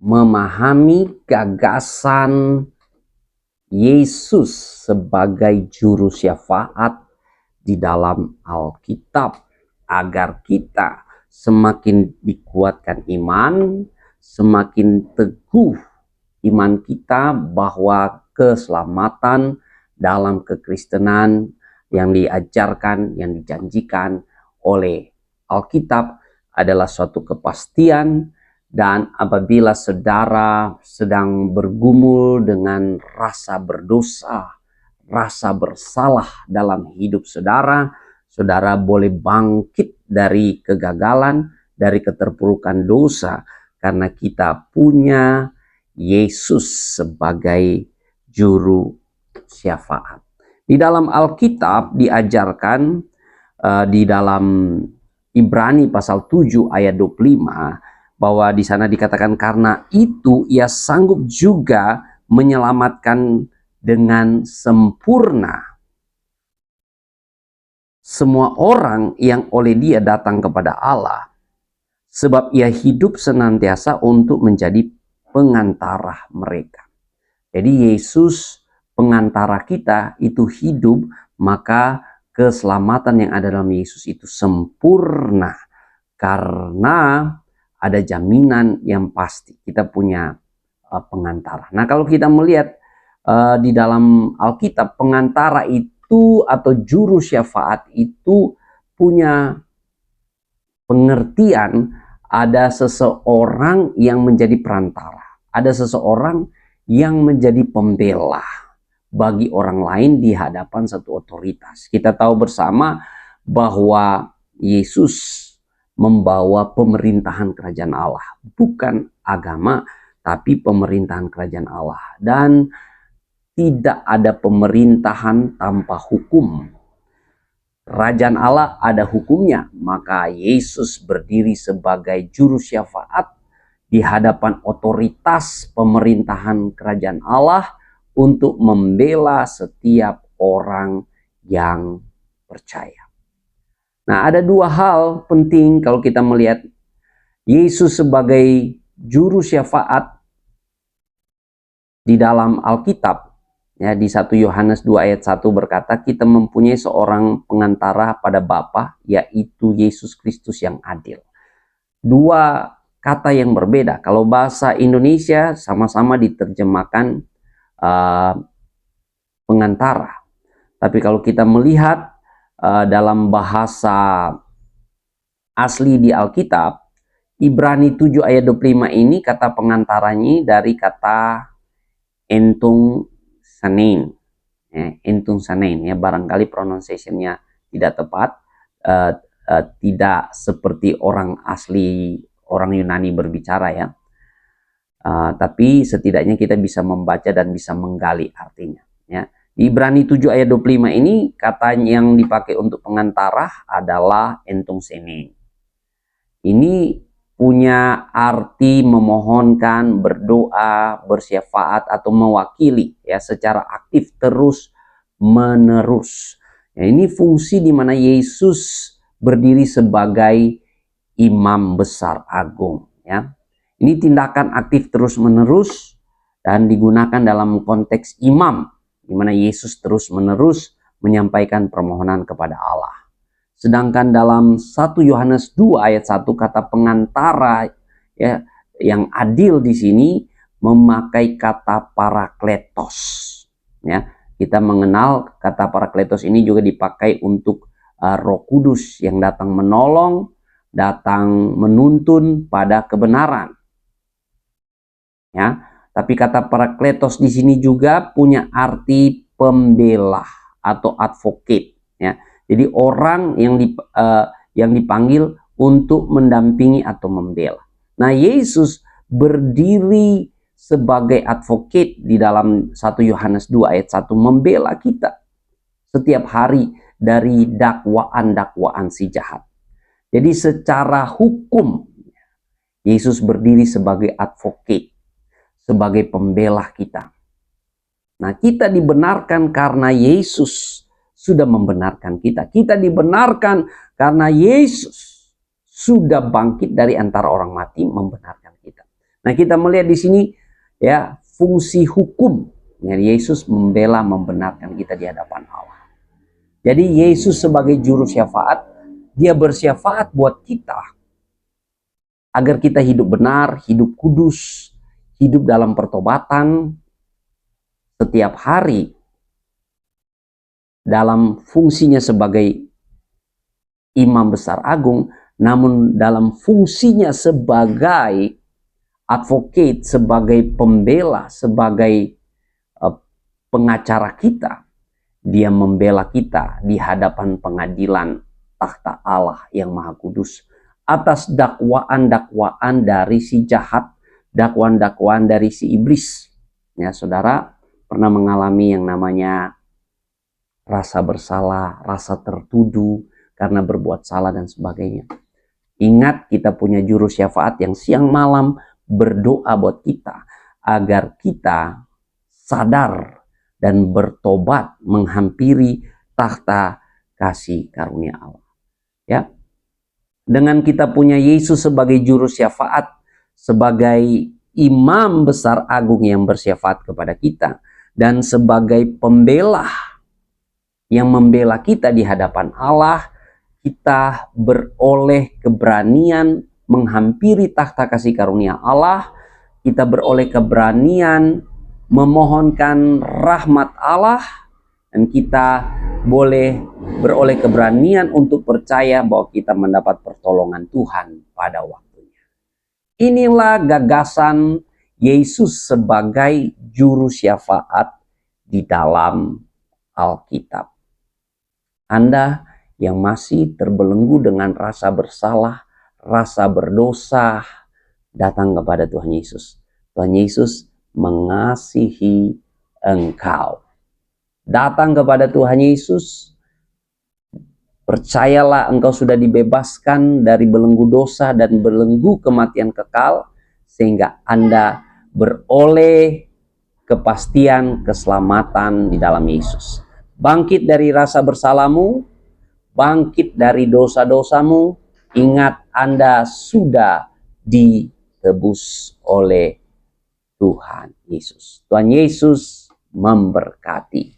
memahami gagasan Yesus sebagai juru syafaat di dalam Alkitab, agar kita semakin dikuatkan iman, semakin teguh iman kita bahwa keselamatan dalam kekristenan yang diajarkan, yang dijanjikan oleh Alkitab adalah suatu kepastian. Dan apabila saudara sedang bergumul dengan rasa berdosa, rasa bersalah dalam hidup saudara, saudara boleh bangkit dari kegagalan, dari keterpurukan dosa, karena kita punya Yesus sebagai juru syafaat. Di dalam Alkitab diajarkan di dalam Ibrani pasal 7 ayat 25 bahwa di sana dikatakan karena itu ia sanggup juga menyelamatkan dengan sempurna semua orang yang oleh dia datang kepada Allah, sebab ia hidup senantiasa untuk menjadi pengantara mereka. Jadi Yesus pengantara kita itu hidup, maka keselamatan yang ada dalam Yesus itu sempurna karena ada jaminan yang pasti kita punya pengantara. Nah, kalau kita melihat di dalam Alkitab, pengantara itu atau juru syafaat itu punya pengertian, ada seseorang yang menjadi perantara, ada seseorang yang menjadi pembela bagi orang lain di hadapan satu otoritas. Kita tahu bersama bahwa Yesus membawa pemerintahan kerajaan Allah, bukan agama, tapi pemerintahan kerajaan Allah. Dan tidak ada pemerintahan tanpa hukum. Kerajaan Allah ada hukumnya, maka Yesus berdiri sebagai juru syafaat di hadapan otoritas pemerintahan kerajaan Allah untuk membela setiap orang yang percaya. Nah, ada dua hal penting kalau kita melihat Yesus sebagai juru syafaat di dalam Alkitab. Ya, di 1 Yohanes 2 ayat 1 berkata, kita mempunyai seorang pengantara pada Bapa, yaitu Yesus Kristus yang adil. Dua kata yang berbeda. Kalau bahasa Indonesia sama-sama diterjemahkan pengantara. Tapi kalau kita melihat dalam bahasa asli di Alkitab, Ibrani 7 ayat 25 ini kata pengantaranya dari kata entung sanein. Entung sanein, ya, barangkali pronunciation-nya tidak tepat, tidak seperti orang asli, orang Yunani berbicara, ya. Tapi setidaknya kita bisa membaca dan bisa menggali artinya, ya. Di Ibrani 7 ayat 25 ini kata yang dipakai untuk pengantara adalah entung sanein. Ini punya arti memohonkan, berdoa, bersyafaat atau mewakili, ya, secara aktif terus menerus. Ya, ini fungsi di mana Yesus berdiri sebagai imam besar agung, ya. Ini tindakan aktif terus menerus dan digunakan dalam konteks imam, di mana Yesus terus menerus menyampaikan permohonan kepada Allah. Sedangkan dalam 1 Yohanes 2 ayat 1 kata pengantara, ya, yang adil di sini memakai kata parakletos, ya. Kita mengenal kata parakletos ini juga dipakai untuk Roh Kudus yang datang menolong, datang menuntun pada kebenaran. Ya, tapi kata parakletos di sini juga punya arti pembela atau advocate, ya. Jadi orang yang dipanggil untuk mendampingi atau membela. Nah, Yesus berdiri sebagai advocate di dalam 1 Yohanes 2 ayat 1, membela kita setiap hari dari dakwaan-dakwaan si jahat. Jadi secara hukum Yesus berdiri sebagai advocate, sebagai pembela kita. Nah, kita dibenarkan karena Yesus sudah membenarkan kita. Kita dibenarkan karena Yesus sudah bangkit dari antara orang mati, membenarkan kita. Nah, kita melihat di sini ya fungsi hukum. Ya, Yesus membela, membenarkan kita di hadapan Allah. Jadi Yesus sebagai juru syafaat, dia bersyafaat buat kita agar kita hidup benar, hidup kudus, hidup dalam pertobatan setiap hari dalam fungsinya sebagai imam besar agung, namun dalam fungsinya sebagai advocate, sebagai pembela, sebagai pengacara kita. Dia membela kita di hadapan pengadilan takhta Allah yang Maha Kudus atas dakwaan-dakwaan dari si jahat, dakwaan-dakwaan dari si iblis. Ya, saudara pernah mengalami yang namanya rasa bersalah, rasa tertuduh karena berbuat salah dan sebagainya. Ingat, kita punya juru syafaat yang siang malam berdoa buat kita agar kita sadar dan bertobat menghampiri takhta kasih karunia Allah. Ya. Dengan kita punya Yesus sebagai juru syafaat, sebagai imam besar agung yang bersyafaat kepada kita, dan sebagai pembela yang membela kita di hadapan Allah, kita beroleh keberanian menghampiri takhta kasih karunia Allah, kita beroleh keberanian memohonkan rahmat Allah, dan kita boleh beroleh keberanian untuk percaya bahwa kita mendapat pertolongan Tuhan pada waktunya. Inilah gagasan Yesus sebagai juru syafaat di dalam Alkitab. Anda yang masih terbelenggu dengan rasa bersalah, rasa berdosa, datang kepada Tuhan Yesus. Tuhan Yesus mengasihi engkau. Datang kepada Tuhan Yesus, percayalah engkau sudah dibebaskan dari belenggu dosa dan belenggu kematian kekal, sehingga Anda beroleh kepastian keselamatan di dalam Yesus. Bangkit dari rasa bersalahmu, bangkit dari dosa-dosamu, ingat Anda sudah ditebus oleh Tuhan Yesus. Tuhan Yesus memberkati.